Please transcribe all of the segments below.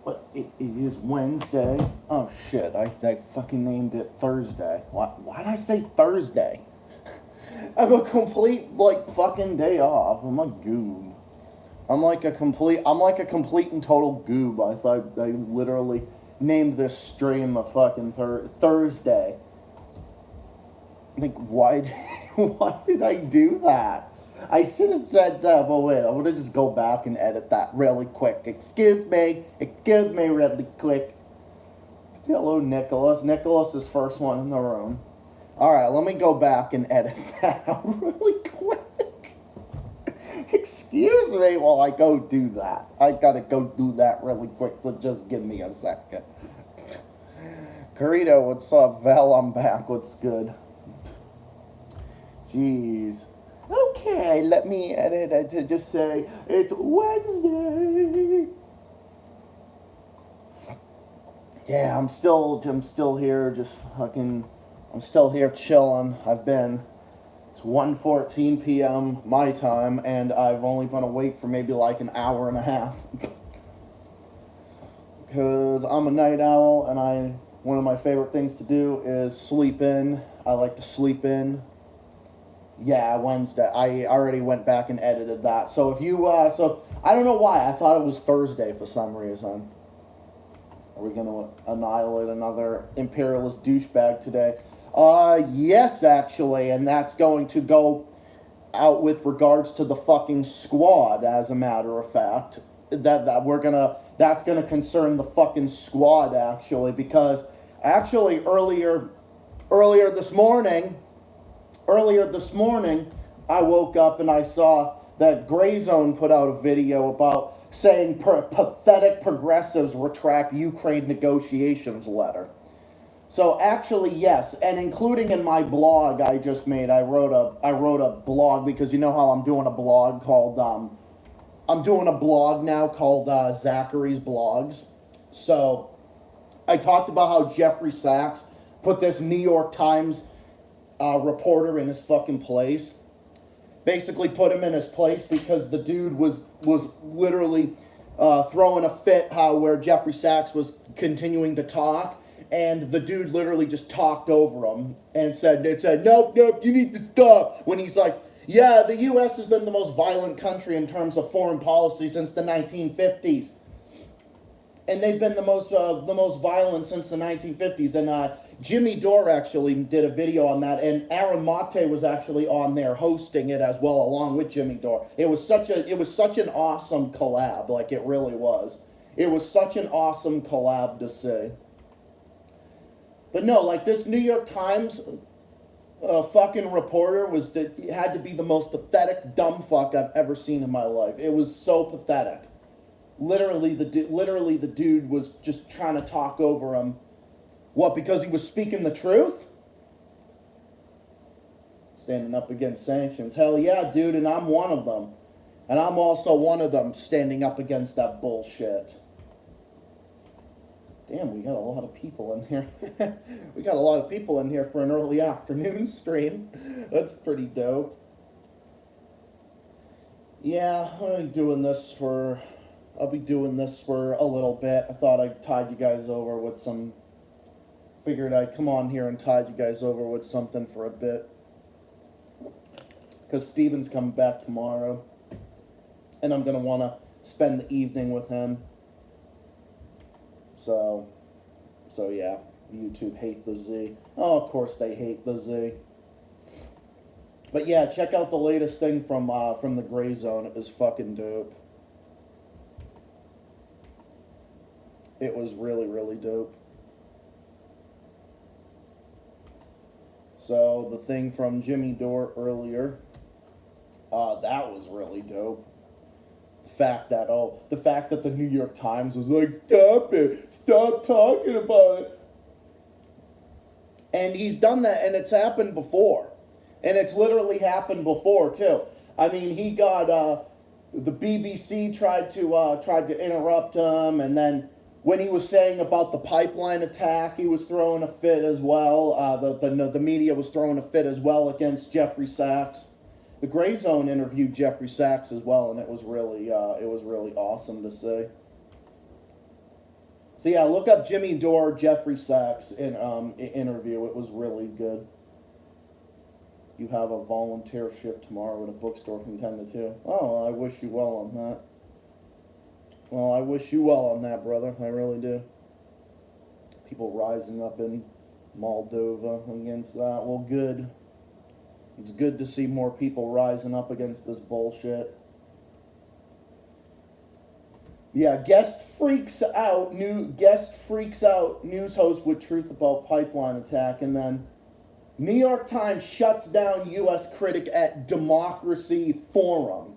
But it is Wednesday. Oh shit, I fucking named it Thursday. Why'd I say Thursday? I have a complete, like, fucking day off. I'm a goob. I'm like a complete and total goob. I thought I literally named this stream a fucking Thursday. Like, why, why did I do that? I should have said that, but wait, I'm gonna just go back and edit that really quick. Excuse me really quick. Hello, Nicholas. Nicholas is first one in the room. Alright, let me go back and edit that out really quick. Excuse me while I go do that. I gotta go do that really quick, so just give me a second. Carito, what's up? Val, I'm back. What's good? Jeez. Okay, let me edit it to just say it's Wednesday. Yeah, I'm still here, just fucking. I'm still here chilling. It's 1:14 p.m. my time, and I've only been awake for maybe like an hour and a half. Because I'm a night owl, and one of my favorite things to do is sleep in. I like to sleep in. Yeah, Wednesday. I already went back and edited that. So if you, so I don't know why. I thought it was Thursday for some reason. Are we going to annihilate another imperialist douchebag today? Yes, actually, and that's going to go out with regards to the fucking squad, as a matter of fact. That's gonna concern the fucking squad, actually, because actually earlier this morning, I woke up and I saw that Gray Zone put out a video about saying pathetic progressives retract Ukraine negotiations letter. So actually, yes, and including in my blog I just made, I wrote a blog, because you know how I'm doing a blog now called Zachary's Blogs. So I talked about how Jeffrey Sachs put this New York Times reporter in his fucking place. Basically put him in his place because the dude was literally throwing a fit where Jeffrey Sachs was continuing to talk, and the dude literally just talked over him and said, nope, you need to stop. When he's like, yeah, the U.S. has been the most violent country in terms of foreign policy since the 1950s. And they've been the most violent since the 1950s. And Jimmy Dore actually did a video on that, and Aaron Mate was actually on there hosting it as well, along with Jimmy Dore. It was such an awesome collab, like it really was. It was such an awesome collab to see. But no, like this New York Times fucking reporter had to be the most pathetic dumb fuck I've ever seen in my life. It was so pathetic. Literally, the dude was just trying to talk over him. What, because he was speaking the truth? Standing up against sanctions. Hell yeah, dude, and I'm one of them. And I'm also one of them standing up against that bullshit. Damn, we got a lot of people in here. We got a lot of people in here for an early afternoon stream. That's pretty dope. Yeah, I'll be doing this for a little bit. I thought I tied you guys over with some... Figured I'd come on here and tide you guys over with something for a bit. Because Steven's coming back tomorrow. And I'm going to want to spend the evening with him. So yeah, YouTube hate the Z. Oh, of course they hate the Z. But yeah, check out the latest thing from the Gray Zone. It was fucking dope. It was really, really dope. So the thing from Jimmy Dore earlier, that was really dope. The fact that the New York Times was like, stop talking about it. And he's done that, and it's happened before. And it's literally happened before, too. I mean, he got, the BBC tried to interrupt him, and then when he was saying about the pipeline attack, he was throwing a fit as well. The media was throwing a fit as well against Jeffrey Sachs. The Gray Zone interviewed Jeffrey Sachs as well, and it was really awesome to see. So yeah, look up Jimmy Dore, Jeffrey Sachs in interview. It was really good. You have a volunteer shift tomorrow at a bookstore from 10 to 2. Oh, I wish you well on that. Well, I wish you well on that, brother. I really do. People rising up in Moldova against that. Well, good. It's good to see more people rising up against this bullshit. Yeah, guest freaks out. News host with truth about pipeline attack, and then New York Times shuts down U.S. critic at Democracy Forum.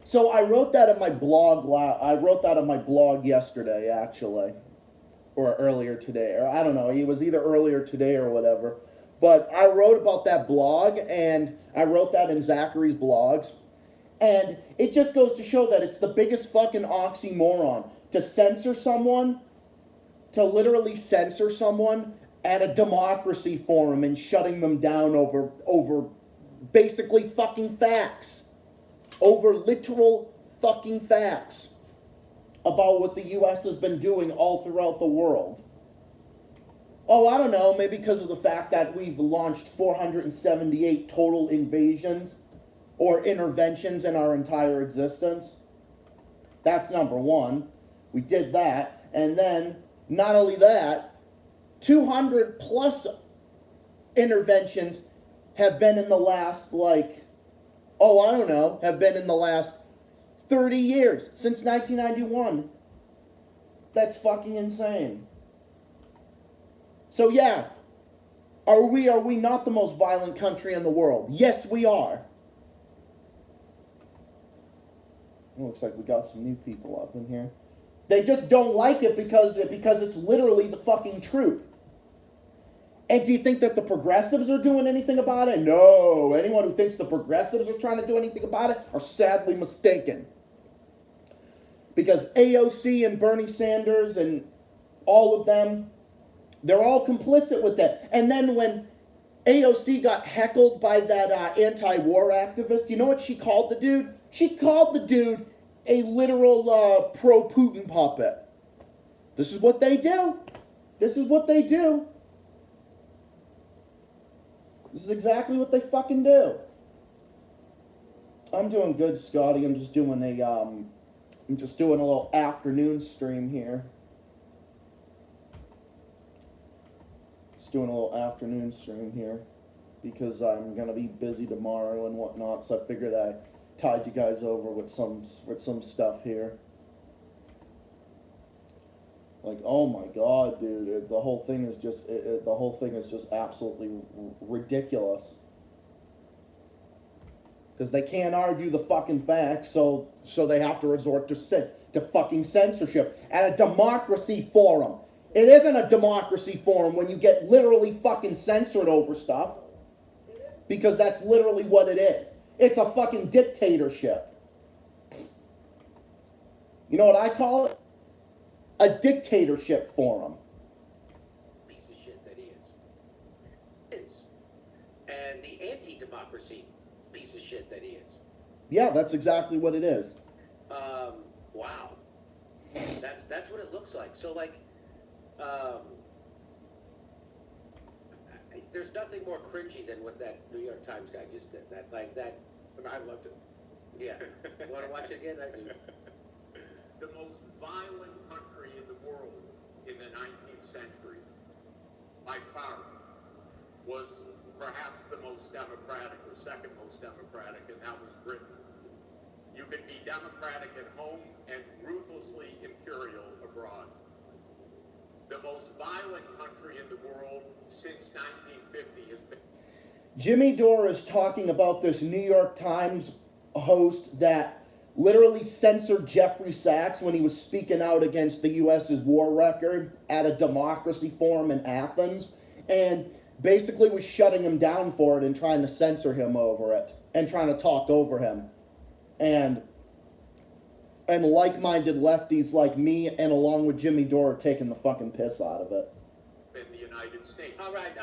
So I wrote that in my blog. I wrote that on my blog yesterday, actually, or earlier today, or I don't know. It was either earlier today or whatever. But I wrote about that blog, and I wrote that in Zachary's blogs, and it just goes to show that it's the biggest fucking oxymoron to censor someone, to literally censor someone at a democracy forum and shutting them down over basically fucking facts. Over literal fucking facts about what the U.S. has been doing all throughout the world. Oh, I don't know, maybe because of the fact that we've launched 478 total invasions or interventions in our entire existence. That's number one. We did that. And then, not only that, 200 plus interventions have been in the last, have been in the last 30 years, since 1991. That's fucking insane. So yeah, are we not the most violent country in the world? Yes, we are. It looks like we got some new people up in here. They just don't like it because it's literally the fucking truth. And do you think that the progressives are doing anything about it? No. Anyone who thinks the progressives are trying to do anything about it are sadly mistaken. Because AOC and Bernie Sanders and all of them, they're all complicit with that. And then when AOC got heckled by that anti-war activist, you know what she called the dude? She called the dude a literal pro-Putin puppet. This is what they do. This is what they do. This is exactly what they fucking do. I'm doing good, Scotty. I'm just doing a little afternoon stream here. Just doing a little afternoon stream here because I'm gonna be busy tomorrow and whatnot. So I figured I tied you guys over with some stuff here. Like, oh my god, dude, the whole thing is just absolutely ridiculous. Because they can't argue the fucking facts, so they have to resort to fucking censorship at a democracy forum. It isn't a democracy forum when you get literally fucking censored over stuff. Because that's literally what it is. It's a fucking dictatorship. You know what I call it? A dictatorship forum. Piece of shit that he is. And the anti-democracy piece of shit that he is. Yeah, that's exactly what it is. Wow. That's what it looks like. So there's nothing more cringy than what that New York Times guy just did. That. I loved it. Yeah. You want to watch it again? I do. The most violent country in the world in the 19th century, by far, was perhaps the most democratic or second most democratic, and that was Britain. You could be democratic at home and ruthlessly imperial abroad. The most violent country in the world since 1950 has been... Jimmy Dore is talking about this New York Times host that literally censored Jeffrey Sachs when he was speaking out against the U.S.'s war record at a democracy forum in Athens, and basically was shutting him down for it and trying to censor him over it and trying to talk over him. And like-minded lefties like me and along with Jimmy Dore are taking the fucking piss out of it. In the United States. All right.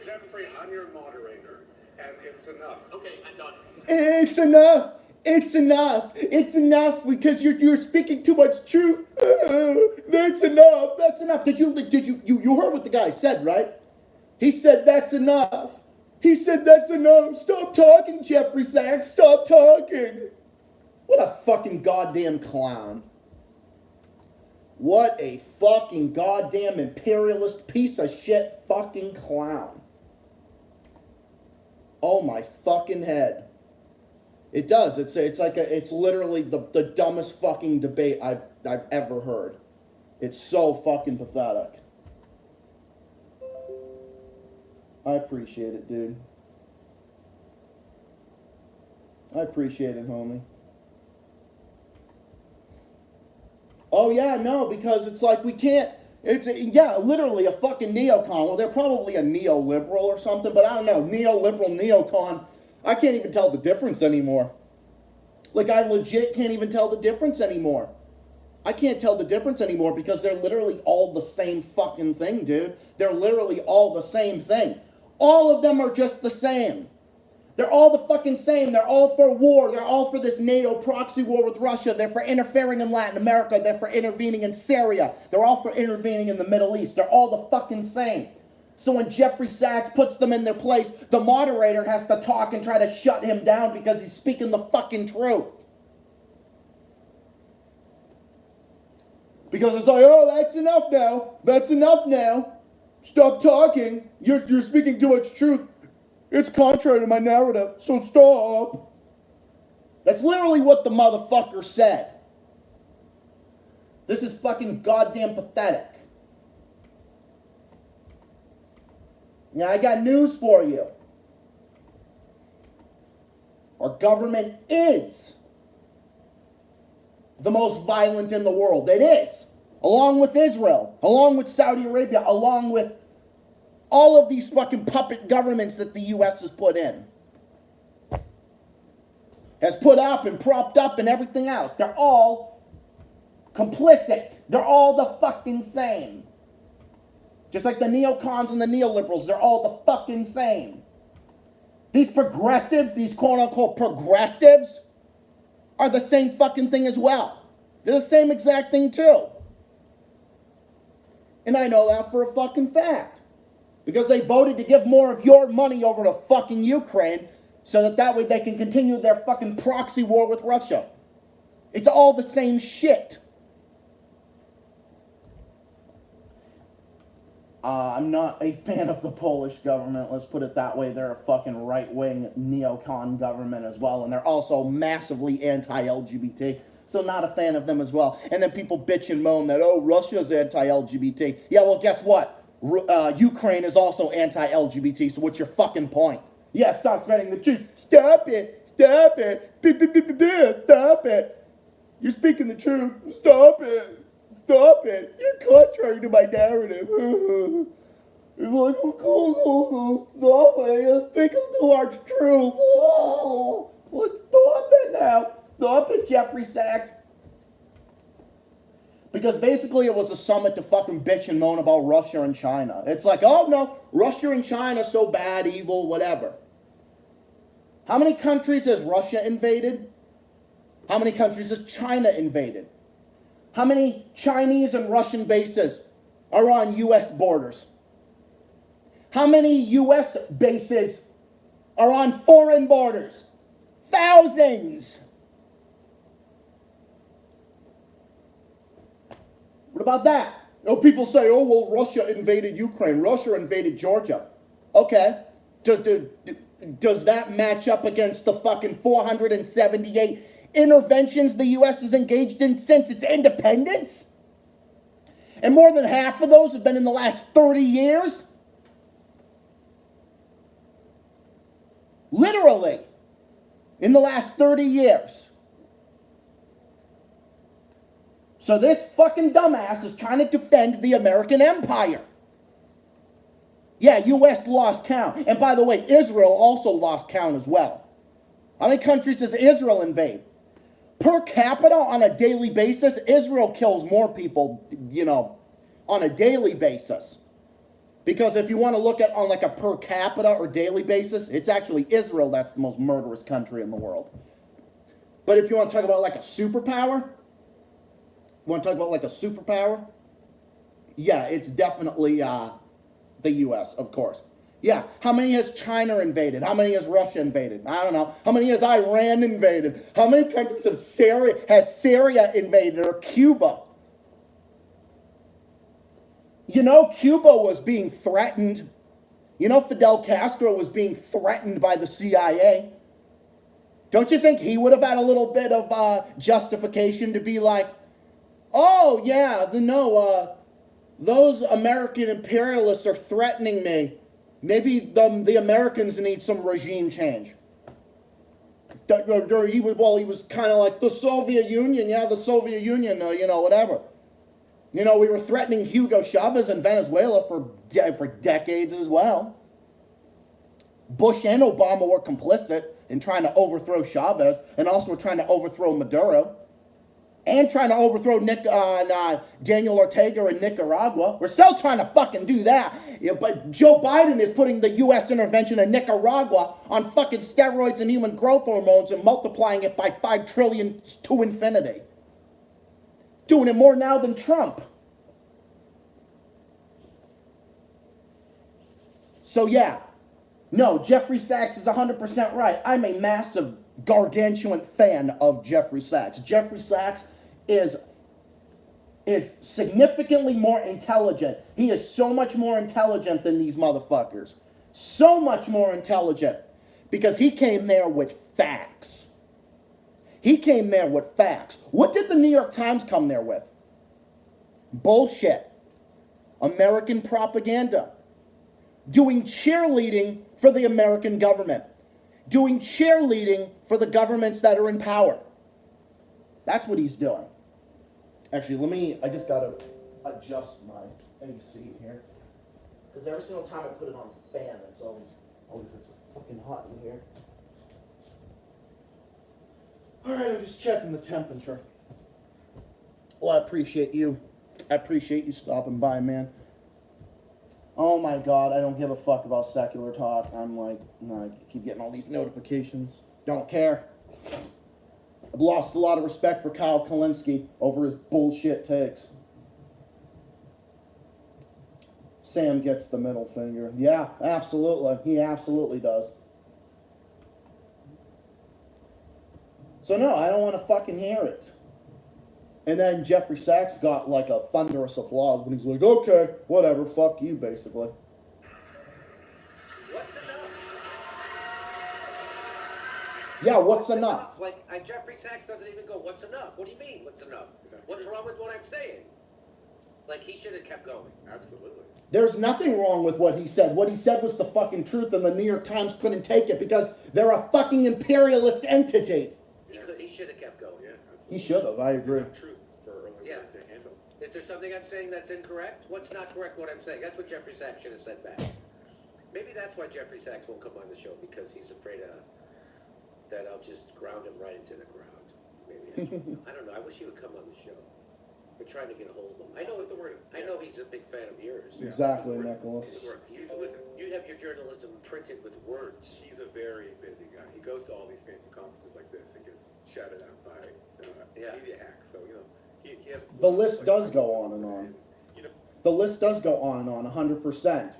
Jeffrey, I'm your moderator, And it's enough. Okay, I'm done. It's enough. It's enough. It's enough because you're speaking too much truth. That's enough. That's enough. Did you heard what the guy said, right? He said that's enough. He said that's enough. Stop talking, Jeffrey Sachs. Stop talking. What a fucking goddamn clown. What a fucking goddamn imperialist piece of shit fucking clown. Oh my fucking head. It does. It's literally the dumbest fucking debate I've ever heard. It's so fucking pathetic. I appreciate it, dude. I appreciate it, homie. Oh yeah, no, because it's like we can't. Literally a fucking neocon. Well, they're probably a neoliberal or something, but I don't know. Neoliberal, neocon. I can't even tell the difference anymore. Like, I legit can't even tell the difference anymore. I can't tell the difference anymore because they're literally all the same fucking thing, dude. They're literally all the same thing. All of them are just the same. They're all the fucking same. They're all for war. They're all for this NATO proxy war with Russia. They're for interfering in Latin America. They're for intervening in Syria. They're all for intervening in the Middle East. They're all the fucking same. So when Jeffrey Sachs puts them in their place, the moderator has to talk and try to shut him down because he's speaking the fucking truth. Because it's like, oh, that's enough now. That's enough now. Stop talking. You're speaking too much truth. It's contrary to my narrative, so stop. That's literally what the motherfucker said. This is fucking goddamn pathetic. Now, I got news for you. Our government is the most violent in the world. It is. Along with Israel, along with Saudi Arabia, along with all of these fucking puppet governments that the U.S. has put in. Has put up and propped up and everything else. They're all complicit. They're all the fucking same. Just like the neocons and the neoliberals, they're all the fucking same. These progressives, these quote-unquote progressives, are the same fucking thing as well. They're the same exact thing too. And I know that for a fucking fact. Because they voted to give more of your money over to fucking Ukraine so that way they can continue their fucking proxy war with Russia. It's all the same shit. I'm not a fan of the Polish government, let's put it that way. They're a fucking right-wing neocon government as well, and they're also massively anti-LGBT, so not a fan of them as well. And then people bitch and moan that, oh, Russia's anti-LGBT. Yeah, well, guess what? Ukraine is also anti-LGBT, so what's your fucking point? Yeah, stop spreading the truth. Stop it. Stop it. Stop it. You're speaking the truth. Stop it. Stop it. You're contrary to my narrative. It's like, stop it. You're speaking too much truth. Let's stop it now. Stop it, Jeffrey Sachs. Because basically it was a summit to fucking bitch and moan about Russia and China. It's like, oh no, Russia and China so bad, evil, whatever. How many countries has Russia invaded? How many countries has China invaded? How many Chinese and Russian bases are on U.S. borders? How many U.S. bases are on foreign borders? Thousands! What about that? Oh, people say, oh, well, Russia invaded Ukraine. Russia invaded Georgia. Okay. Does that match up against the fucking 478 interventions the U.S. has engaged in since its independence? And more than half of those have been in the last 30 years? Literally. In the last 30 years. So this fucking dumbass is trying to defend the American empire. Yeah, U.S. lost count. And by the way, Israel also lost count as well. How many countries does Israel invade? Per capita on a daily basis, Israel kills more people, on a daily basis. Because if you want to look at on like a per capita or daily basis, it's actually Israel that's the most murderous country in the world. But if you want to talk about like a superpower, yeah, it's definitely the U.S., of course. Yeah, how many has China invaded? How many has Russia invaded? I don't know. How many has Iran invaded? How many countries has Syria invaded, or Cuba? You know, Cuba was being threatened. You know, Fidel Castro was being threatened by the CIA. Don't you think he would have had a little bit of justification to be like, oh, yeah, those American imperialists are threatening me. Maybe the Americans need some regime change. He was kind of like the Soviet Union. Yeah, the Soviet Union, whatever. You know, we were threatening Hugo Chavez in Venezuela for decades as well. Bush and Obama were complicit in trying to overthrow Chavez, and also were trying to overthrow Maduro, and trying to overthrow Daniel Ortega in Nicaragua. We're still trying to fucking do that. Yeah, but Joe Biden is putting the U.S. intervention in Nicaragua on fucking steroids and human growth hormones and multiplying it by 5 trillion to infinity. Doing it more now than Trump. So yeah, no, Jeffrey Sachs is 100% right. I'm a massive, gargantuan fan of Jeffrey Sachs. Jeffrey Sachs is significantly more intelligent. He is so much more intelligent than these motherfuckers. So much more intelligent. Because he came there with facts. He came there with facts. What did the New York Times come there with? Bullshit. American propaganda. Doing cheerleading for the American government. Doing cheerleading for the governments that are in power. That's what he's doing. Actually, I just gotta adjust my AC here. Because every single time I put it on the fan, it's always gets fucking hot in here. Alright, I'm just checking the temperature. Well, I appreciate you. I appreciate you stopping by, man. Oh my god, I don't give a fuck about secular talk. I'm like, no, I keep getting all these notifications. Don't care. I've lost a lot of respect for Kyle Kalinske over his bullshit takes. Sam gets the middle finger. Yeah, absolutely. He absolutely does. So no, I don't want to fucking hear it. And then Jeffrey Sachs got like a thunderous applause when he's like, okay, whatever, fuck you, basically. What's enough? Yeah, what's enough? Like, Jeffrey Sachs doesn't even go, what's enough? What do you mean, what's enough? What's wrong with what I'm saying? Like, he should have kept going. Absolutely. There's nothing wrong with what he said. What he said was the fucking truth, and the New York Times couldn't take it because they're a fucking imperialist entity. He should have kept going. Yeah, absolutely. He should have, I agree. Enough truth for everyone to handle. Is there something I'm saying that's incorrect? What's not correct what I'm saying? That's what Jeffrey Sachs should have said back. Maybe that's why Jeffrey Sachs won't come on the show, because he's afraid that I'll just ground him right into the ground. Maybe I don't know. I wish he would come on the show. We're trying to get a hold of him. I know he's a big fan of yours. Yeah. Exactly, Nicholas. Listen, you have your journalism printed with words. He's a very busy guy. He goes to all these fancy conferences like this and gets shouted out by media hacks. So, he has... The list does go on and on. The list does go on and on, 100%.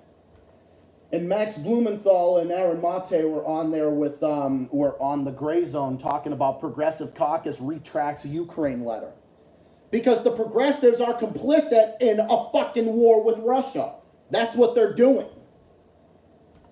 And Max Blumenthal and Aaron Mate were on there with, were on the Gray Zone talking about Progressive Caucus retracts Ukraine letter. Because the progressives are complicit in a fucking war with Russia. That's what they're doing.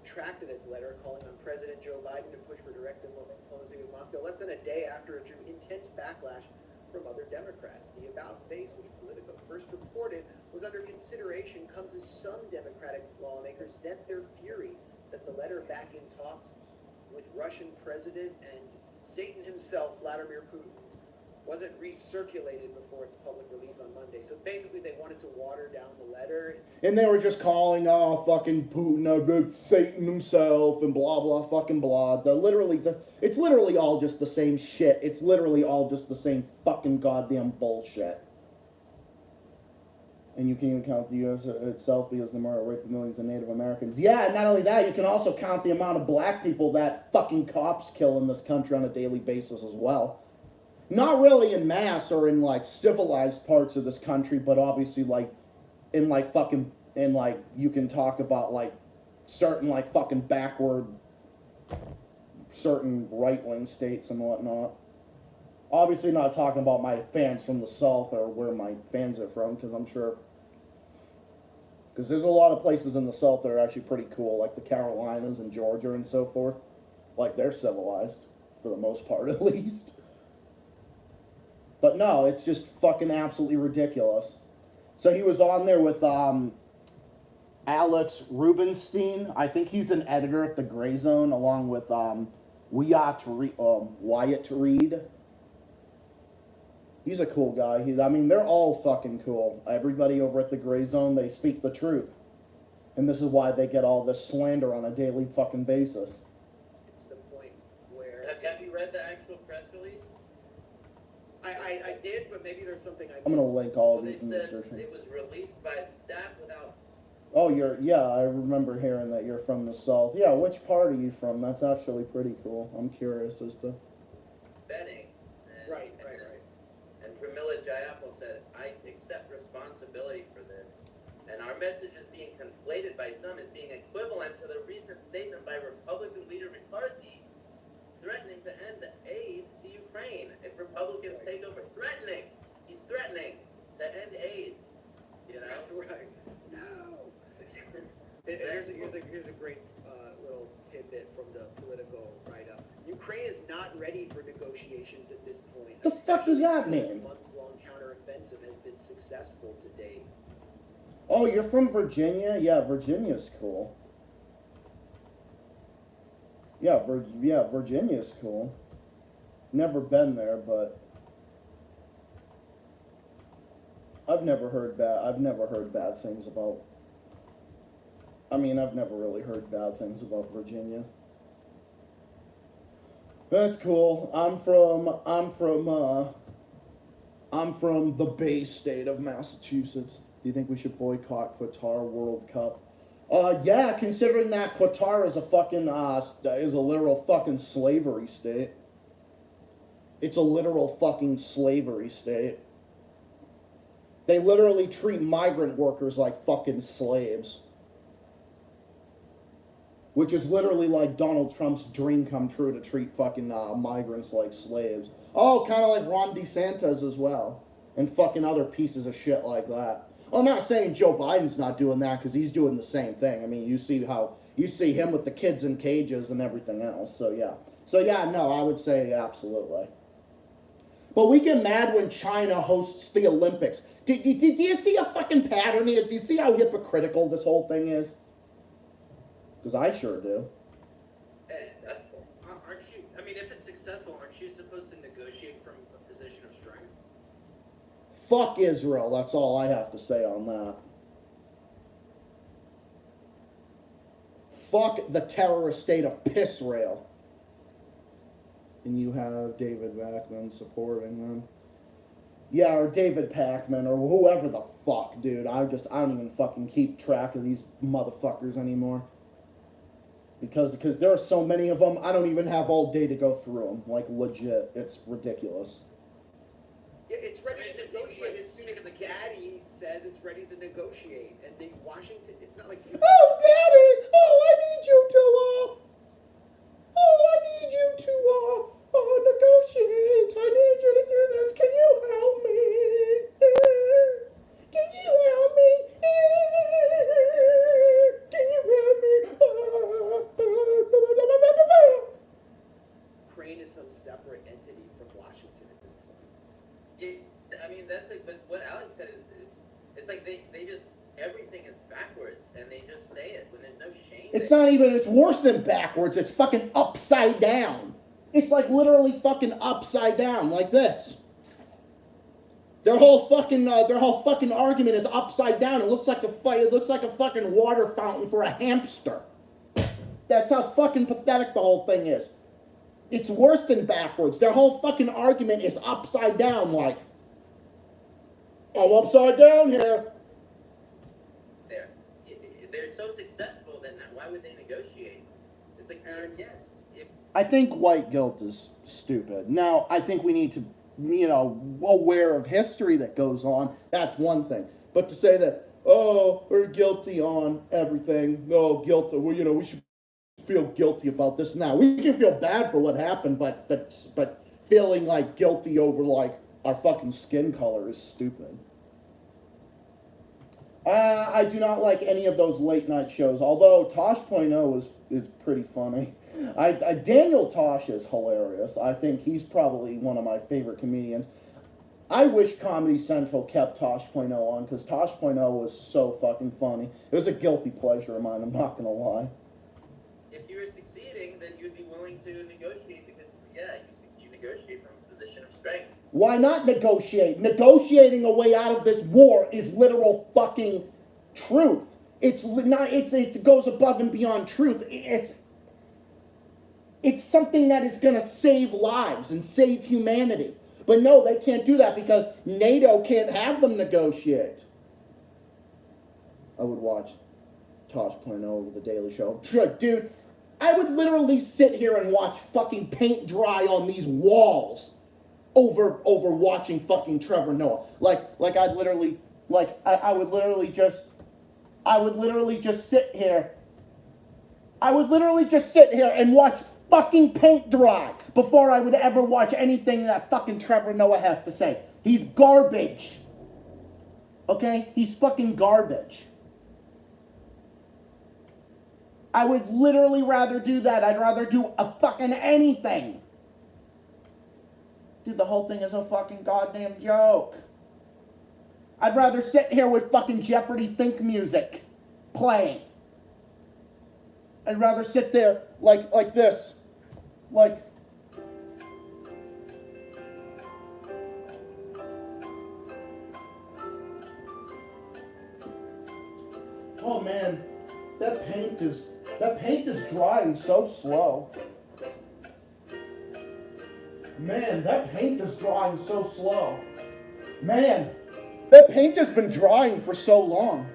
Retracted its letter calling on President Joe Biden to push for direct diplomacy with Moscow less than a day after it drew intense backlash from other Democrats. The about face, which Politico first reported was under consideration, comes as some Democratic lawmakers vent their fury that the letter backing talks with Russian President and Satan himself, Vladimir Putin, wasn't recirculated before its public release on Monday. So basically they wanted to water down the letter. And they were just calling, fucking Putin, Satan himself, and blah, blah, fucking blah. It's literally all just the same shit. It's literally all just the same fucking goddamn bullshit. And you can even count the U.S. itself because the murder rate of millions of Native Americans. Yeah, and not only that, you can also count the amount of black people that fucking cops kill in this country on a daily basis as well. Not really in mass or in like civilized parts of this country, but obviously like in like fucking in like you can talk about like certain like fucking backward certain right-wing states and whatnot. Obviously not talking about my fans from the South or where my fans are from, because I'm sure... Because there's a lot of places in the South that are actually pretty cool, like the Carolinas and Georgia and so forth. Like, they're civilized, for the most part, at least. But no, it's just fucking absolutely ridiculous. So he was on there with Alex Rubinstein. I think he's an editor at the Gray Zone, along with Wyatt Reed. He's a cool guy. I mean, they're all fucking cool. Everybody over at the Gray Zone, they speak the truth. And this is why they get all this slander on a daily fucking basis. It's the point where... Have you read the actual press release? I did, but maybe there's something I missed. I'm going to link all of Well, these in the description. it was released by staff without... Oh, yeah, I remember hearing that you're from the South. Yeah, which part are you from? That's actually pretty cool. I'm curious as to... betting. Right. And Pramila Jayapal said, I accept responsibility for this. And our message is being conflated by some as being equivalent to the recent statement by Republican leader McCarthy threatening to end the aid to Ukraine if Republicans take over. He's threatening to end aid. You know? Right. No. Here's a great little tidbit from the Politico write-up. Ukraine is not ready for negotiations at this point. The fuck does that Its mean? months-long counteroffensive has been successful to date. Oh, you're from Virginia? Yeah, Virginia's cool. Yeah, Virginia's cool. Never been there, but I've never heard bad things about... I mean, I've never really heard bad things about Virginia. That's cool. I'm from the Bay State of Massachusetts. Do you think we should boycott Qatar World Cup? Yeah, considering that Qatar is a fucking is a literal fucking slavery state. It's a literal fucking slavery state. They literally treat migrant workers like fucking slaves. Which is literally like Donald Trump's dream come true, to treat fucking migrants like slaves. Oh, kind of like Ron DeSantis as well. And fucking other pieces of shit like that. I'm not saying Joe Biden's not doing that, because he's doing the same thing. I mean, you see him with the kids in cages and everything else. So yeah, no, I would say absolutely. But we get mad when China hosts the Olympics. Do you see a fucking pattern here? Do you see how hypocritical this whole thing is? Because I sure do. Successful. Aren't you? I mean, if it's successful, aren't you supposed to negotiate from a position of strength? Fuck Israel. That's all I have to say on that. Fuck the terrorist state of Pissrael. And you have David Backman supporting them. Yeah, or David Packman, or whoever the fuck, dude. I don't even fucking keep track of these motherfuckers anymore. Because there are so many of them, I don't even have all day to go through them. Like, legit. It's ridiculous. Yeah, it's ready I mean, to it seems negotiate like as soon as the daddy says it's ready to negotiate. And the Washington, it's not like... Oh, Daddy! I need you to negotiate. I need you to do this. Can you help me? Can you help me? Can you help me? Ukraine is some separate entity from Washington at this point. Yeah, I mean, that's like, but what Alex said is, it's like they just, everything is backwards, and they just say it when there's no shame. It's not even, it's worse than backwards. It's fucking upside down. It's like literally fucking upside down, like this. Their whole fucking argument is upside down. It looks like a fucking water fountain for a hamster. That's how fucking pathetic the whole thing is. It's worse than backwards. Their whole fucking argument is upside down, like, I'm upside down here. so successful, then why would they negotiate? It's like, yes. I think white guilt is stupid. Now, I think we need to, aware of history that goes on. That's one thing. But to say that, oh, we're guilty on everything. No, guilty. Well, we should feel guilty about this now. We can feel bad for what happened, but feeling like guilty over like our fucking skin color is stupid. I do not like any of those late night shows, although Tosh.0 is pretty funny. Daniel Tosh is hilarious. I think he's probably one of my favorite comedians. I wish Comedy Central kept Tosh.0 on, because Tosh.0 was so fucking funny. It was a guilty pleasure of mine, I'm not gonna lie. If you were succeeding, then you'd be willing to negotiate, because, you negotiate from a position of strength. Why not negotiate? Negotiating a way out of this war is literal fucking truth. It goes above and beyond truth. It's something that is gonna save lives and save humanity. But no, they can't do that because NATO can't have them negotiate. I would watch Tosh.0 over The Daily Show. Dude, I would literally sit here and watch fucking paint dry on these walls over watching fucking Trevor Noah. I would literally just sit here. I would literally just sit here and watch fucking paint dry before I would ever watch anything that fucking Trevor Noah has to say. He's garbage. Okay? He's fucking garbage. I would literally rather do that. I'd rather do a fucking anything. Dude, the whole thing is a fucking goddamn joke. I'd rather sit here with fucking Jeopardy think music playing. I'd rather sit there like this. Oh man, that paint is drying so slow. Man, that paint is drying so slow. Man, that paint has been drying for so long.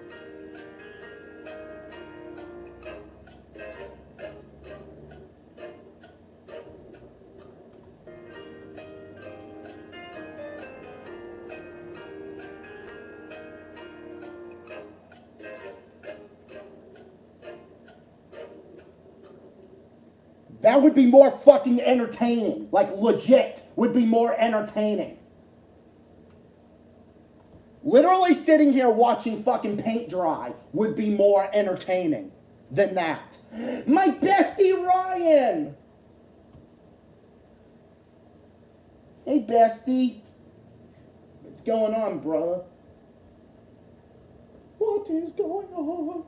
That would be more fucking entertaining. Like, legit would be more entertaining. Literally sitting here watching fucking paint dry would be more entertaining than that. My bestie Ryan! Hey, bestie. What's going on, brother? What is going on?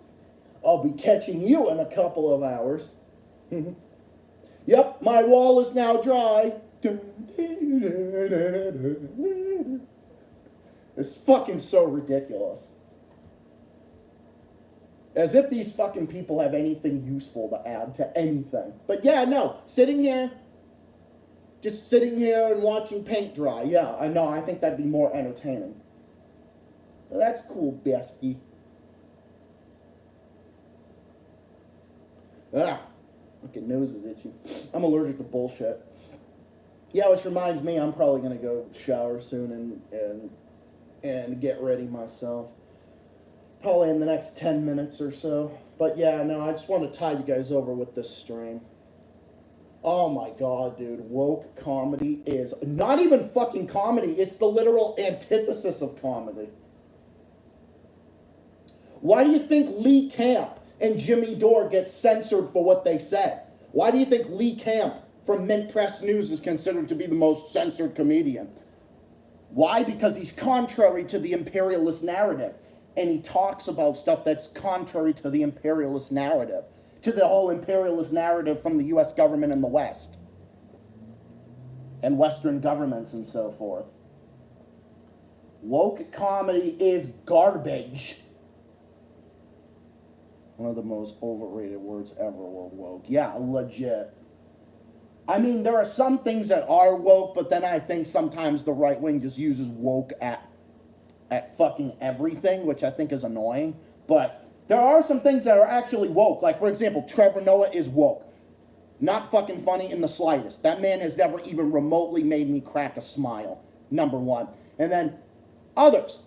I'll be catching you in a couple of hours. Yep, my wall is now dry. It's fucking so ridiculous. As if these fucking people have anything useful to add to anything. But yeah, no, just sitting here and watching paint dry. Yeah, I know, I think that'd be more entertaining. Well, that's cool, bestie. Fucking nose is itchy. I'm allergic to bullshit. Yeah, which reminds me, I'm probably gonna go shower soon and get ready myself. Probably in the next 10 minutes or so. But yeah, no, I just want to tide you guys over with this stream. Oh my god, dude. Woke comedy is not even fucking comedy. It's the literal antithesis of comedy. Why do you think Lee Camp and Jimmy Dore get censored for what they said? Why do you think Lee Camp from Mint Press News is considered to be the most censored comedian? Why? Because he's contrary to the imperialist narrative. And he talks about stuff that's contrary to the imperialist narrative. To the whole imperialist narrative from the US government and the West. And Western governments and so forth. Woke comedy is garbage. One of the most overrated words ever were woke. Yeah, legit. I mean, there are some things that are woke, but then I think sometimes the right wing just uses woke at fucking everything, which I think is annoying. But There are some things that are actually woke. Like, for example, Trevor Noah is woke. Not fucking funny in the slightest. That man has never even remotely made me crack a smile. Number one. And then others.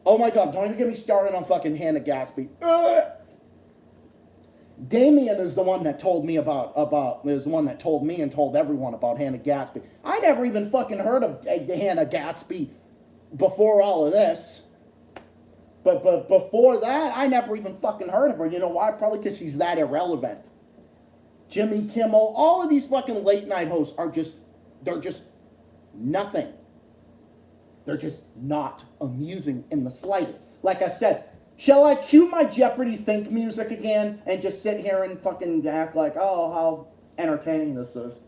Oh my God, don't even get me started on fucking Hannah Gatsby. Ugh! Damien is the one that told me is the one that told me and told everyone about Hannah Gatsby. I never even fucking heard of Hannah Gatsby before all of this. But before that, I never even fucking heard of her. You know why? Probably because she's that irrelevant. Jimmy Kimmel, all of these fucking late night hosts they're just nothing. They're just not amusing in the slightest. Like I said, shall I cue my Jeopardy think music again and just sit here and fucking act like, oh, how entertaining this is?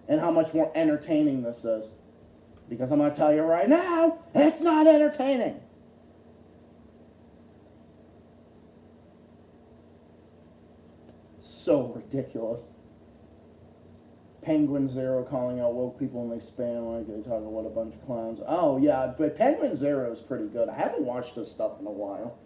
And how much more entertaining this is? Because I'm going to tell you right now, it's not entertaining. So ridiculous. Penguin Zero calling out woke people and they spam like they talk about what a bunch of clowns. Oh yeah, but Penguin Zero is pretty good. I haven't watched this stuff in a while.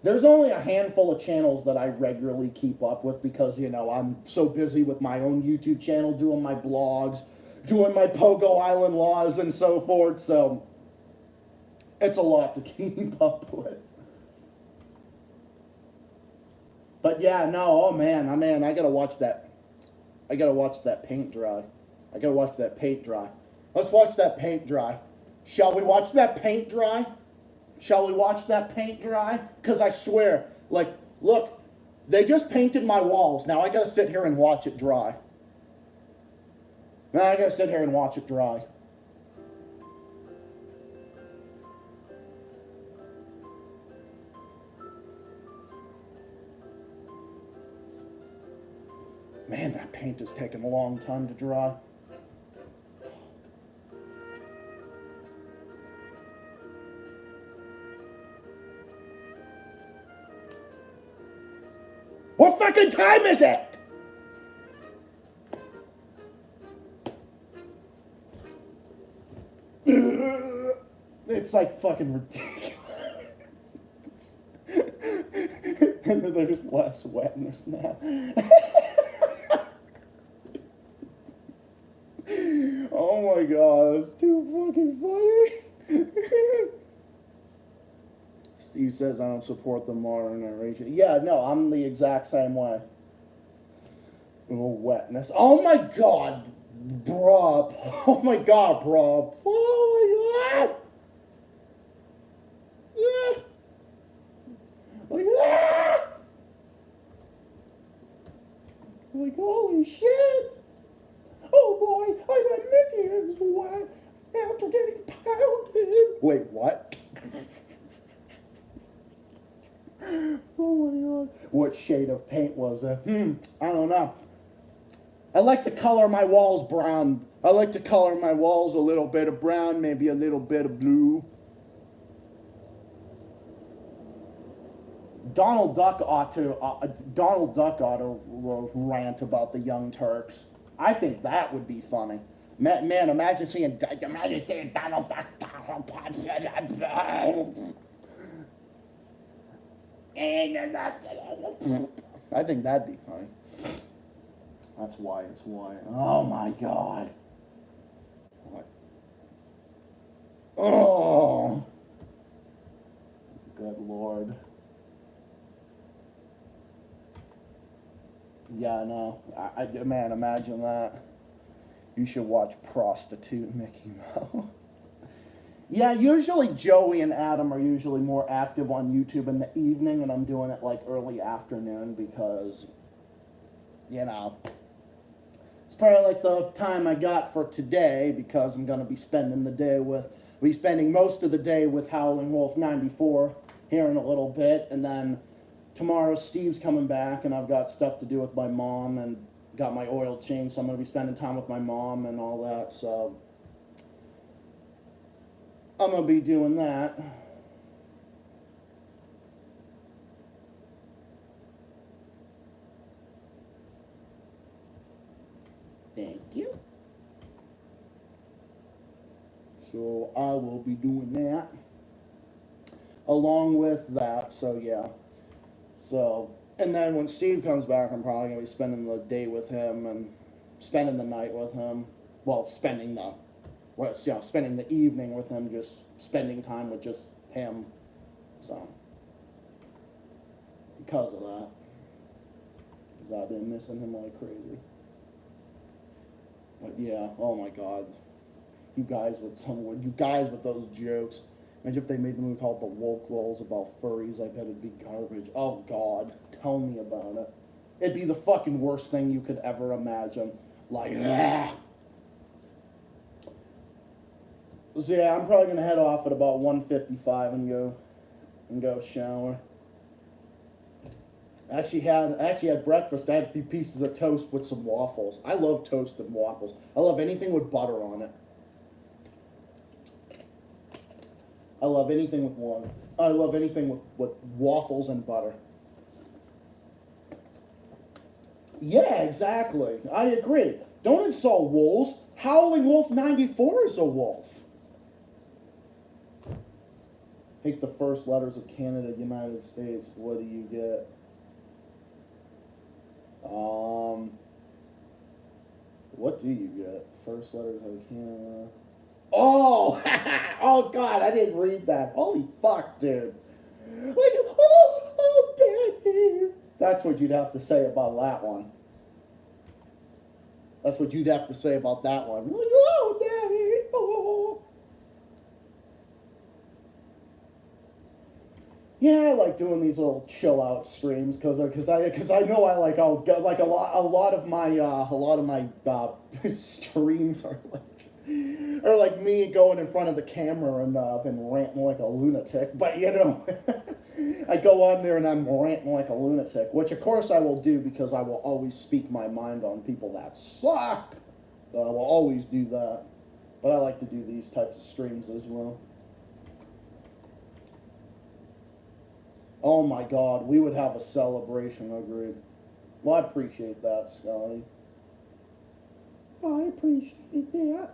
There's only a handful of channels that I regularly keep up with because, you know, I'm so busy with my own YouTube channel, doing my blogs, doing my Pogo Island laws and so forth, so it's a lot to keep up with. But yeah, no, oh man, I gotta watch that. I gotta watch that paint dry. I gotta watch that paint dry. Let's watch that paint dry. Shall we watch that paint dry? Shall we watch that paint dry? Because I swear, like, look, they just painted my walls. Now I gotta sit here and watch it dry. Now I gotta sit here and watch it dry. Man, that paint is taking a long time to dry. What fucking time is it? It's like fucking ridiculous. And then there's less wetness now. Oh my god, it's too fucking funny. Steve says I don't support the modern narration. Yeah, no, I'm the exact same way. Oh, wetness. Oh my god, bruh. Oh my god, bruh. Oh my god. Yeah. Like, ah! Like, holy shit. Oh boy, I bet Mickey is wet after getting pounded. Wait, what? Oh my god. What shade of paint was it? I don't know. I like to color my walls brown. I like to color my walls a little bit of brown, maybe a little bit of blue. Donald Duck ought to rant about the Young Turks. I think that would be funny. Man, imagine seeing Donald Duck. I think that'd be funny. That's why it's white. Oh my god. What? Oh. Good lord. Yeah, no. Man, imagine that. You should watch Prostitute Mickey Mouse. Yeah, usually Joey and Adam are usually more active on YouTube in the evening, and I'm doing it like early afternoon because, you know, it's probably like the time I got for today because I'm going to be spending most of the day with Howling Wolf 94 here in a little bit, and then tomorrow Steve's coming back, and I've got stuff to do with my mom and got my oil changed, so I'm going to be spending time with my mom and all that, so I'm going to be doing that. Thank you. So I will be doing that. along with that. So yeah. So, and then when Steve comes back, I'm probably gonna be spending the day with him and spending the night with him. Well, spending the evening with him, just spending time with just him. So, because of that, because I've been missing him like crazy. But yeah, oh my God, you guys with those jokes. Imagine if they made the movie called The Woke Rolls about furries. I bet it'd be garbage. Oh God, tell me about it. It'd be the fucking worst thing you could ever imagine. Like, ah. So yeah, I'm probably gonna head off at about 1:55 and go shower. I actually had breakfast. I had a few pieces of toast with some waffles. I love toast and waffles. I love anything with butter on it. I love anything with waffles and butter. Yeah, exactly. I agree. Don't insult wolves. Howling Wolf 94 is a wolf. Take the first letters of Canada, United States. What do you get? What do you get? First letters of Canada. Oh, oh God, I didn't read that. Holy fuck, dude. Like, daddy. That's what you'd have to say about that one. That's what you'd have to say about that one. Like, oh, daddy. Oh. Yeah, I like doing these little chill out streams because I know I'll get like a lot of my streams are like me going in front of the camera and ranting like a lunatic. But you know, I go on there and I'm ranting like a lunatic, which of course I will do because I will always speak my mind on people that suck. I will always do that. But I like to do these types of streams as well. Oh my God, we would have a celebration, agreed. Well, I appreciate that, Scotty. I appreciate that.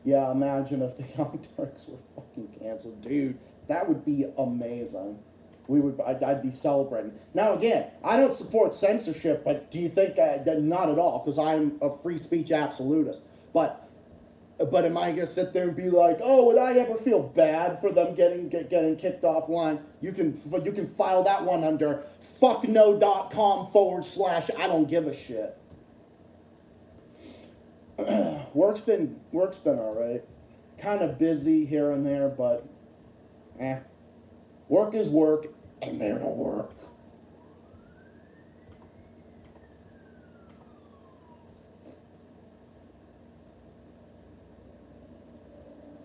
Yeah, imagine if the Young Turks were fucking canceled. Dude, that would be amazing. I'd be celebrating. Now again, I don't support censorship, but do you think, not at all, because I'm a free speech absolutist. But am I gonna sit there and be like, oh, would I ever feel bad for them getting kicked offline? You can file that one under fuckno.com/ I don't give a shit. Work's been all right. Kind of busy here and there, but work is work, and there to work.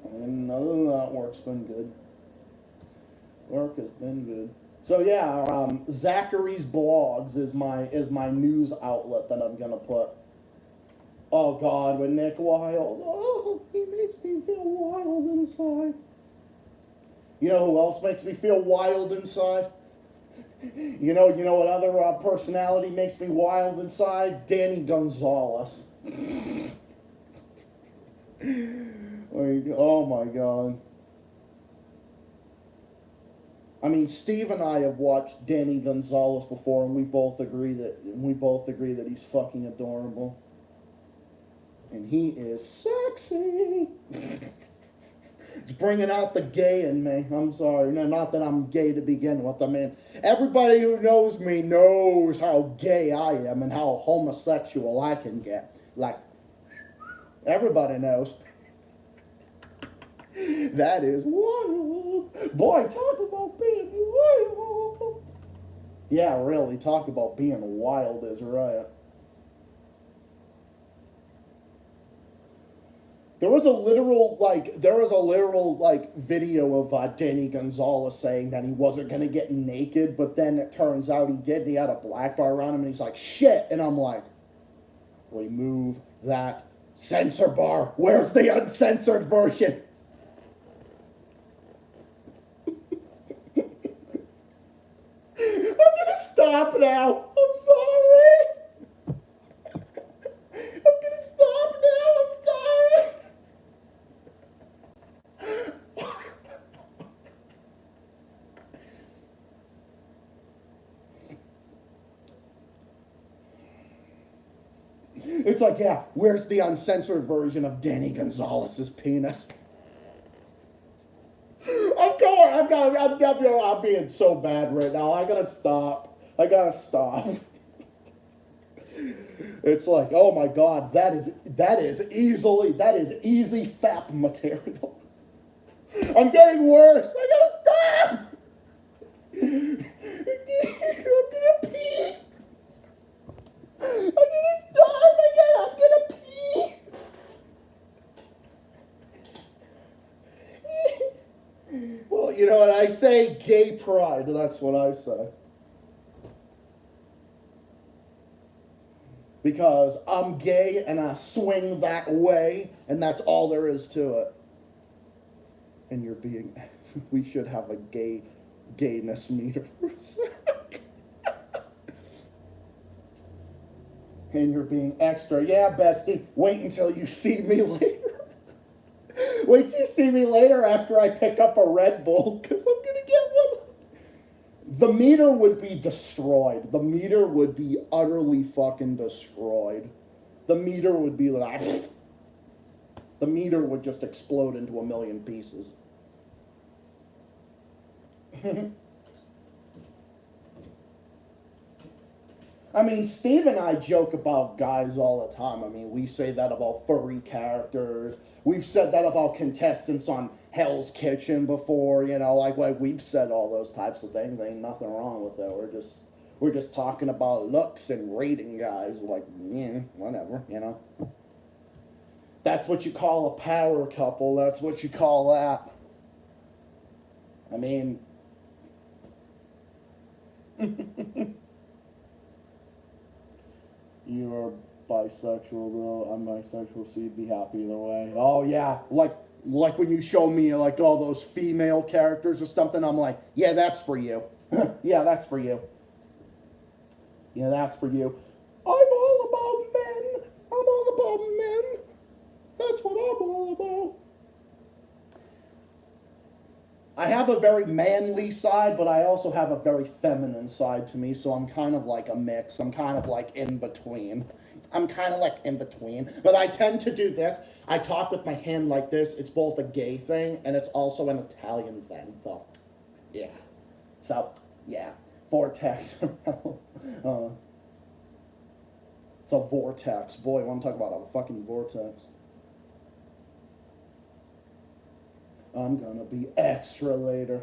And other than that, work's been good. Work has been good. So yeah, Zachary's Blogs is my news outlet that I'm gonna put. Oh God, with Nick Wilde. Oh, he makes me feel wild inside. You know who else makes me feel wild inside? You know what other personality makes me wild inside? Danny Gonzalez. Like, oh my God. I mean, Steve and I have watched Danny Gonzalez before, and we both agree that he's fucking adorable. And he is sexy. It's bringing out the gay in me. I'm sorry. No, not that I'm gay to begin with. I mean, everybody who knows me knows how gay I am and how homosexual I can get. Like, everybody knows. That is wild. Boy, talk about being wild. Yeah, really, talk about being wild is right. There was a literal video of Danny Gonzalez saying that he wasn't going to get naked, but then it turns out he did. He had a black bar around him, and he's like, shit. And I'm like, remove that censor bar. Where's the uncensored version? I'm going to stop now. I'm sorry. I'm going to stop now. I'm sorry. It's like, yeah, where's the uncensored version of Danny Gonzalez's penis? I'm being so bad right now. I gotta stop. It's like, oh my God, that is easy FAP material. I'm getting worse. I gotta stop. I'm gonna pee. I'm gonna stop. I'm gonna pee. Well, you know what I say? Gay pride. That's what I say. Because I'm gay and I swing that way, and that's all there is to it. And you're being... We should have a gayness meter for a sec. And you're being extra. Yeah, bestie, wait until you see me later. Wait till you see me later after I pick up a Red Bull, because I'm going to get one. The meter would be destroyed. The meter would be utterly fucking destroyed. The meter would be like... The meter would just explode into a million pieces. I mean, Steve and I joke about guys all the time. I mean, we say that about furry characters. We've said that about contestants on Hell's Kitchen before, you know, like we've said all those types of things. Ain't nothing wrong with it. We're just talking about looks and rating guys, like, yeah, whatever, you know. That's what you call a power couple. That's what you call that. I mean... You're bisexual, though. I'm bisexual, so you'd be happy either way. Oh, yeah. Like when you show me, like, all those female characters or something, I'm like, yeah, that's for you. Yeah, that's for you. Yeah, that's for you. I'm all about men. I'm all about men. That's what I'm all about. I have a very manly side, but I also have a very feminine side to me, so I'm kind of like a mix. I'm kind of like in between. But I tend to do this. I talk with my hand like this. It's both a gay thing, and it's also an Italian thing. So, yeah. Vortex. It's a vortex. Boy, I want to talk about a fucking vortex. I'm gonna be extra later.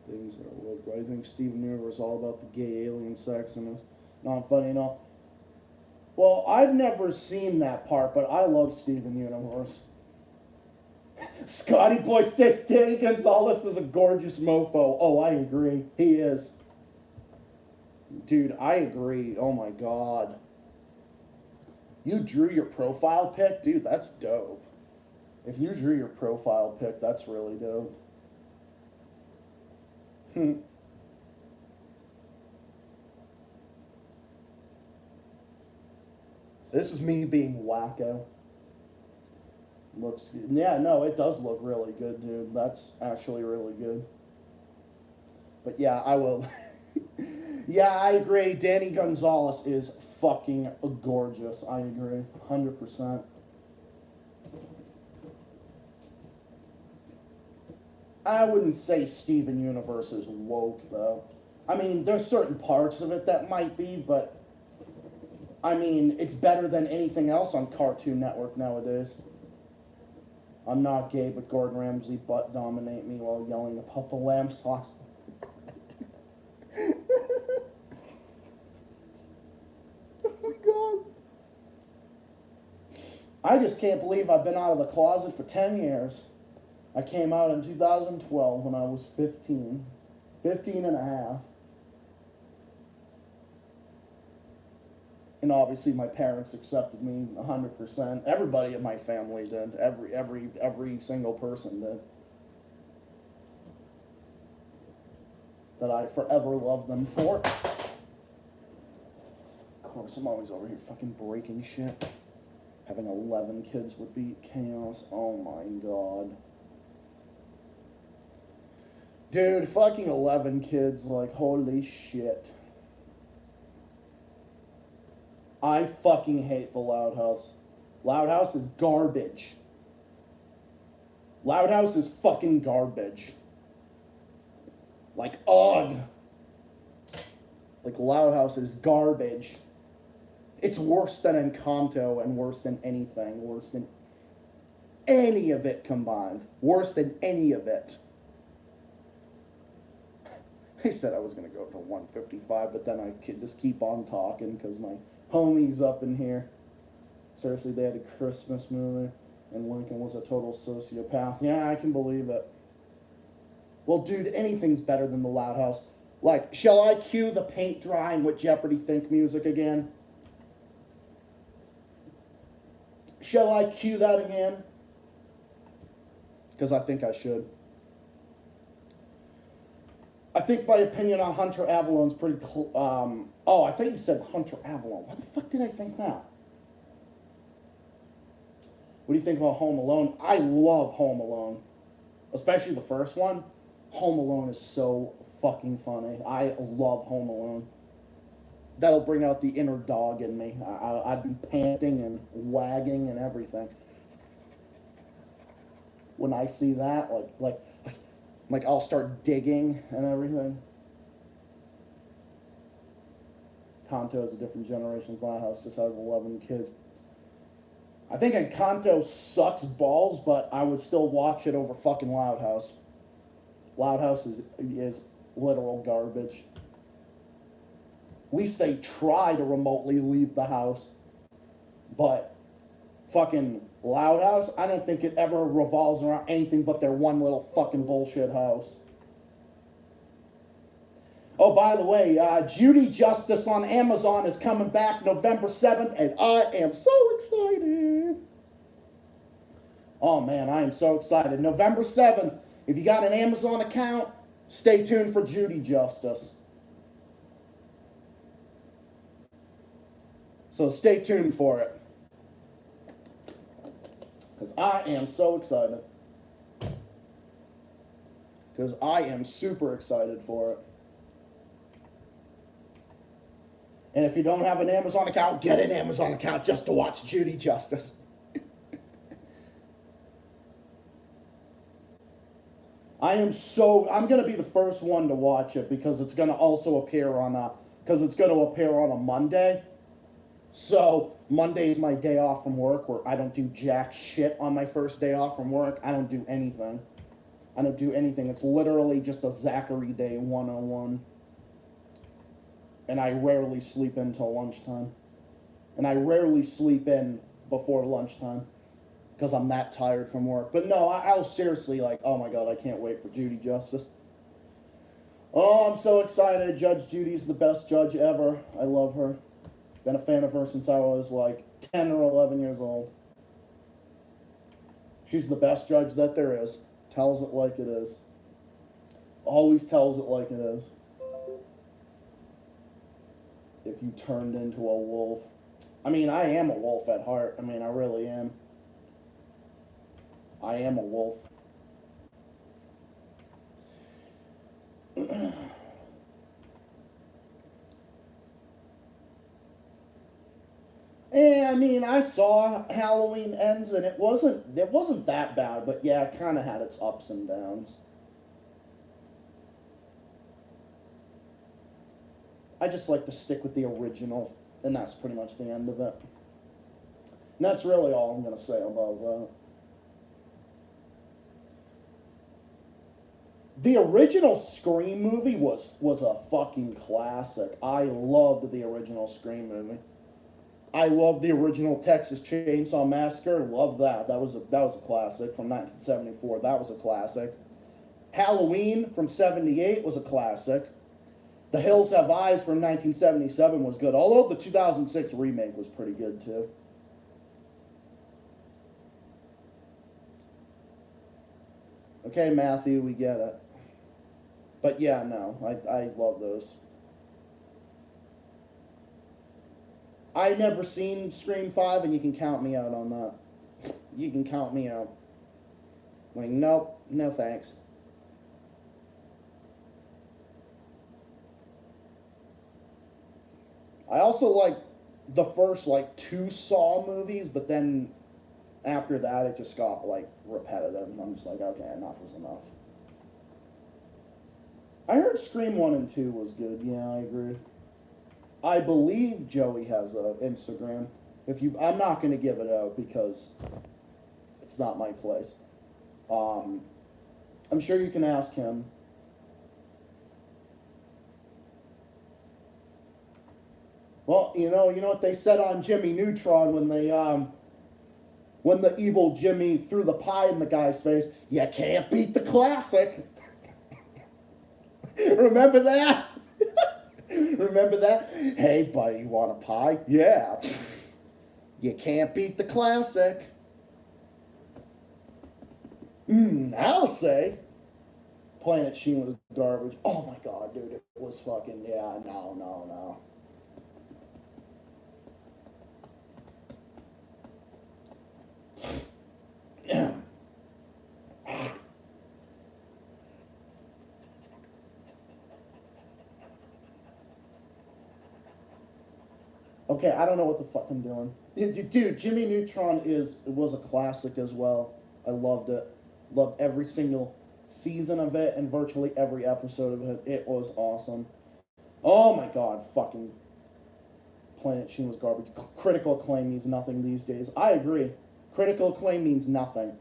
Things are woke. I think Steven Universe is all about the gay alien sex and it's not funny enough. Well, I've never seen that part, but I love Steven Universe. Scotty Boy says Danny Gonzalez is a gorgeous mofo. Oh, I agree. He is. Dude, I agree. Oh my God. You drew your profile pic? Dude, that's dope. If you drew your profile pic, that's really dope. This is me being wacko. Looks good. Yeah, no, it does look really good, dude. That's actually really good. But yeah, I will. Yeah, I agree. Danny Gonzalez is fucking gorgeous. I agree. 100%. I wouldn't say Steven Universe is woke, though. I mean, there's certain parts of it that might be, but... I mean, it's better than anything else on Cartoon Network nowadays. I'm not gay, but Gordon Ramsay butt dominate me while yelling about the lamb sauce. Oh my God. I just can't believe I've been out of the closet for 10 years. I came out in 2012 when I was 15. 15 and a half. And obviously my parents accepted me 100%. Everybody in my family did. Every single person did. That I forever love them for. Of course, I'm always over here fucking breaking shit. Having 11 kids would be chaos. Oh my God. Dude, fucking 11 kids, like, holy shit. I fucking hate the Loud House. Loud House is garbage. Loud House is fucking garbage. Like, ugh. Like, Loud House is garbage. It's worse than Encanto and worse than anything. Worse than any of it combined. Worse than any of it. I said I was going to go to 155, but then I could just keep on talking because my homie's up in here. Seriously, they had a Christmas movie, and Lincoln was a total sociopath. Yeah, I can believe it. Well, dude, anything's better than the Loud House. Like, shall I cue the paint drying with Jeopardy Think music again? Shall I cue that again? Because I think I should. I think my opinion on Hunter Avalon's pretty I think you said Hunter Avalon. Why the fuck did I think that? What do you think about Home Alone? I love Home Alone. Especially the first one. Home Alone is so fucking funny. I love Home Alone. That'll bring out the inner dog in me. I'd be panting and wagging and everything. When I see that, like I'll start digging and everything. Kanto is a different generation's Loud House, just has 11 kids. I think Encanto sucks balls, but I would still watch it over fucking Loud House. Loud House is literal garbage. At least they try to remotely leave the house. But fucking Loud House, I don't think it ever revolves around anything but their one little fucking bullshit house. Oh, by the way, Judy Justice on Amazon is coming back November 7th, and I am so excited. Oh, man, I am so excited. November 7th, if you got an Amazon account, stay tuned for Judy Justice. So stay tuned for it. Because I am so excited. Because I am super excited for it. And if you don't have an Amazon account, get an Amazon account just to watch Judy Justice. I'm going to be the first one to watch it because it's going to also appear on a Monday. So Monday is my day off from work where I don't do jack shit on my first day off from work. I don't do anything. It's literally just a Zachary Day 101. And I rarely sleep until lunchtime. And I rarely sleep in before lunchtime because I'm that tired from work. But no, I was seriously like, oh my God, I can't wait for Judy Justice. Oh, I'm so excited. Judge Judy's the best judge ever. I love her. Been a fan of her since I was like 10 or 11 years old. She's the best judge that there is. Tells it like it is. Always tells it like it is. If you turned into a wolf. I mean, I am a wolf at heart. I mean, I really am. I am a wolf. Yeah, I mean, I saw Halloween Ends, and it wasn't that bad, but yeah, it kind of had its ups and downs. I just like to stick with the original, and that's pretty much the end of it. And that's really all I'm going to say about that. The original Scream movie was a fucking classic. I loved the original Scream movie. I loved the original Texas Chainsaw Massacre. Loved that. That was a classic from 1974. That was a classic. Halloween from 78 was a classic. The Hills Have Eyes from 1977 was good, although the 2006 remake was pretty good too. Okay, Matthew, we get it. But yeah, no, I love those. I never seen Scream 5, and you can count me out on that. You can count me out. Like, nope, no thanks. I also like the first like 2 Saw movies, but then after that it just got like repetitive, and I'm just like, okay, enough is enough. I heard Scream 1 and 2 was good. Yeah, I agree. I believe Joey has a Instagram. I'm not going to give it out because it's not my place. I'm sure you can ask him. Well, you know what they said on Jimmy Neutron when the evil Jimmy threw the pie in the guy's face. You can't beat the classic. Remember that? Remember that? Hey, buddy, you want a pie? Yeah. You can't beat the classic. I'll say. Planet Sheen was garbage. Oh my god, dude, it was fucking, yeah, no. Okay, I don't know what the fuck I'm doing. Dude, Jimmy Neutron was a classic as well. I loved it. Loved every single season of it and virtually every episode of it. It was awesome. Oh my god, fucking Planet Sheen was garbage. Critical acclaim means nothing these days. I agree. Critical acclaim means nothing.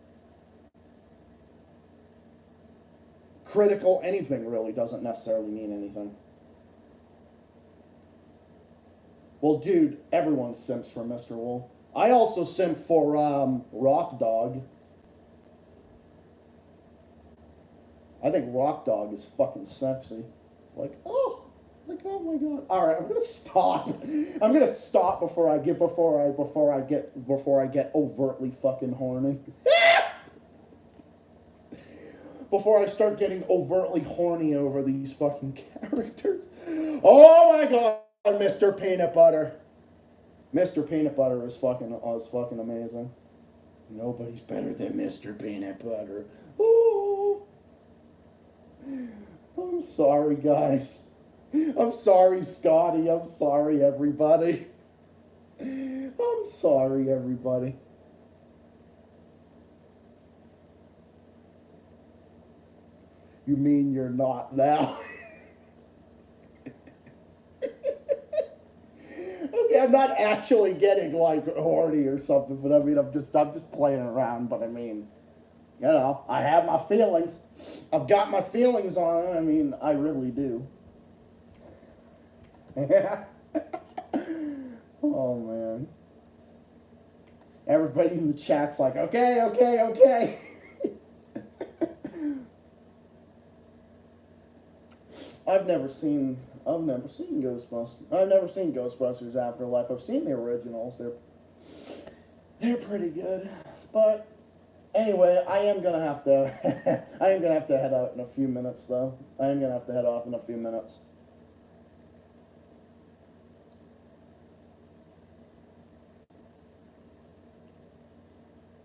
Critical anything really doesn't necessarily mean anything. Well, dude, everyone simps for Mr. Wool. I also simp for Rock Dog. I think Rock Dog is fucking sexy. Like, oh my god. All right, I'm gonna stop. I'm gonna stop before I get overtly fucking horny. Before I start getting overtly horny over these fucking characters. Oh my god. Mr. Peanut Butter. Mr. Peanut Butter is fucking amazing. Nobody's better than Mr. Peanut Butter. Oh, I'm sorry, guys. I'm sorry, Scotty. I'm sorry, everybody. I'm sorry, everybody. You mean you're not now? Okay, I'm not actually getting like horny or something, but I mean, I'm just playing around. But I mean, you know, I have my feelings. I've got my feelings on it. I mean, I really do. Oh man. Everybody in the chat's like, okay. I've never seen Ghostbusters. I've never seen Ghostbusters Afterlife. I've seen the originals. They're pretty good. But anyway, I am gonna have to head out in a few minutes though. I am gonna have to head off in a few minutes.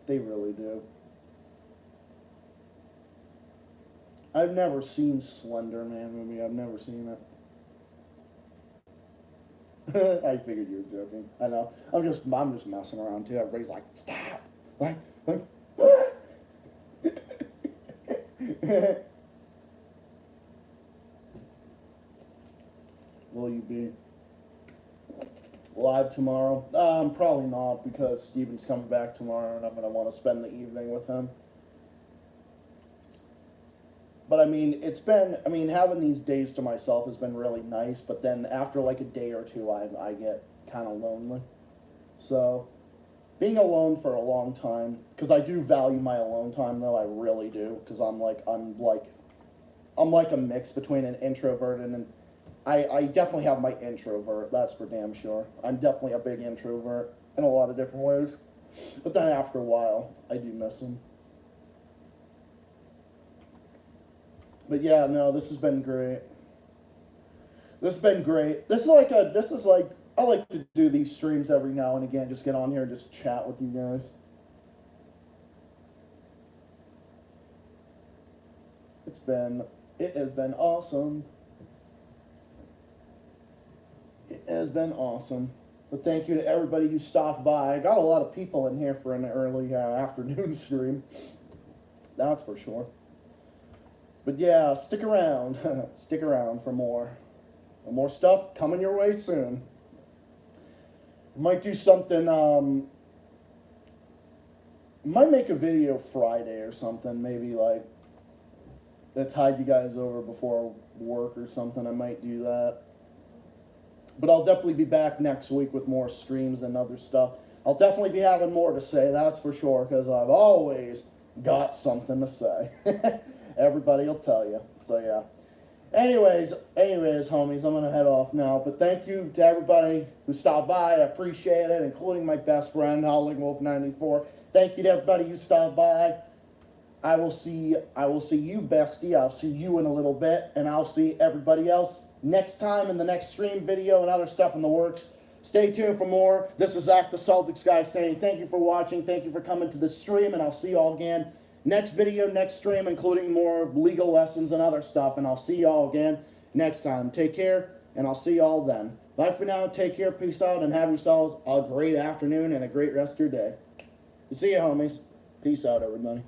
They really do. I've never seen Slender Man movie. I've never seen it. I figured you were joking. I know. I'm just messing around too. Everybody's like, stop. Like. Will you be live tomorrow? Probably not because Steven's coming back tomorrow and I'm gonna want to spend the evening with him. But I mean, having these days to myself has been really nice, but then after like a day or two, I get kind of lonely. So, being alone for a long time, because I do value my alone time though, I really do, because I'm like a mix between an introvert and I definitely have my introvert, that's for damn sure. I'm definitely a big introvert in a lot of different ways. But then after a while, I do miss him. But yeah, no, this has been great. This has been great. This is like I like to do these streams every now and again, just get on here and just chat with you guys. It has been awesome. It has been awesome. But thank you to everybody who stopped by. I got a lot of people in here for an early afternoon stream. That's for sure. But yeah, stick around. Stick around for more. And more stuff coming your way soon. Might do something, might make a video Friday or something. Maybe like, that tied you guys over before work or something. I might do that. But I'll definitely be back next week with more streams and other stuff. I'll definitely be having more to say, that's for sure, because I've always got something to say. Everybody will tell you. So yeah. Anyways, homies, I'm gonna head off now. But thank you to everybody who stopped by. I appreciate it, including my best friend, Howling Wolf 94. Thank you to everybody who stopped by. I will see you, bestie. I'll see you in a little bit, and I'll see everybody else next time in the next stream video and other stuff in the works. Stay tuned for more. This is Zach the Celtics guy saying thank you for watching. Thank you for coming to the stream, and I'll see you all again next video, next stream, including more legal lessons and other stuff. And I'll see you all again next time. Take care, and I'll see you all then. Bye for now. Take care. Peace out, and have yourselves a great afternoon and a great rest of your day. See you, homies. Peace out, everybody.